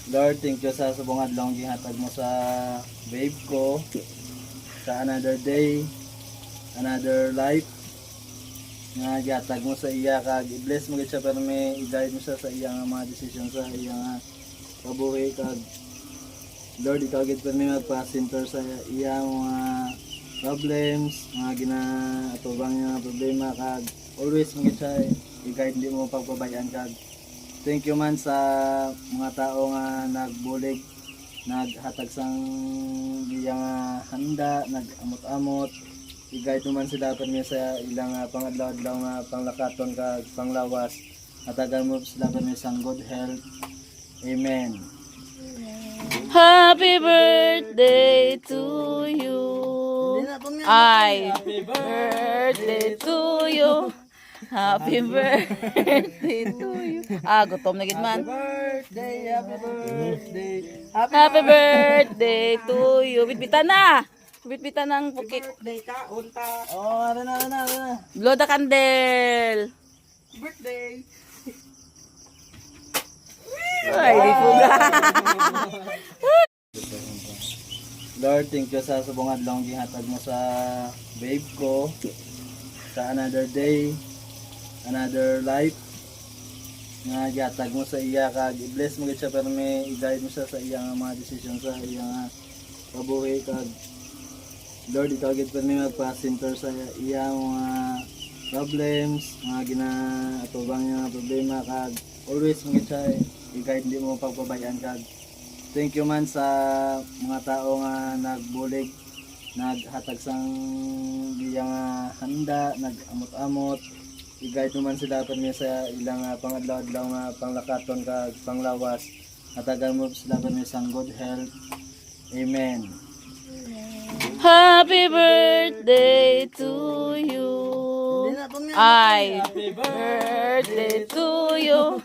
Lord, thank you sa subong adlaw nga gihatag mo sa babe ko sa another day, another life nga gihatag mo sa iya kag i-bless mo gid siya pero may i-guide mo siya sa iya nga mga decision sa iya nga kabuhi kag Lord, ikaw gid pa may magpa-center sa iya mga problems nga ginatubang nga problema kag always mo gid siya i-guide, hindi mo pagpabayaan kag thank you man sa mga tao nga nagbulig, naghatag sang iyang handa, nagamot-amot. I-guide naman sila permi sa ilang pangadlaw-adlaw nga panglakaton kag panglawas. Hatagan mo sila permi sang good health. Amen. Happy birthday to you. Happy birthday to you. Happy birthday to you. Gutom na gid man. Birthday, happy birthday. Happy birthday to you. Bitbitan na. Bitbitan ng pukit. Birthday ka, unta. Oh, ara na. Blow the candle. Birthday. Ay, di fuga. Lord, thank you sa subong adlaw nga gihatag mo sa babe ko sa another day, another life nga gihatag mo sa iya kag i-bless mo gid siya pero may i-guide mo siya sa iya nga mga decision sa iya nga kabuhi kag Lord, ikaw gid pa may magpa-center sa iya mga problems nga ginatubang nga problema kag always mo gid siya i-guide, hindi mo pagpabayaan kag thank you man sa mga tao nga nagbulig, naghatag sang iyang handa, nagamot-amot. I-guide naman sila permi sa ilang pangadlaw-adlaw nga panglakaton kag panglawas. Hatagan mo sila permi sang good health. Amen. Happy birthday to you. Happy birthday to you.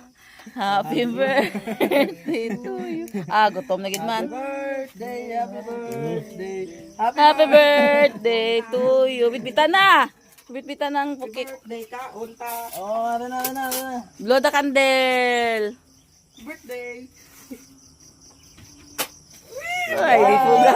Happy birthday to you. Gutom na gid man. Birthday, happy birthday. Happy birthday to you. Bitbitan na. Bitbitan ng pukit. Birthday ka, unta. Oh, ara na. Blow the candle. Birthday. Ay, di fuga.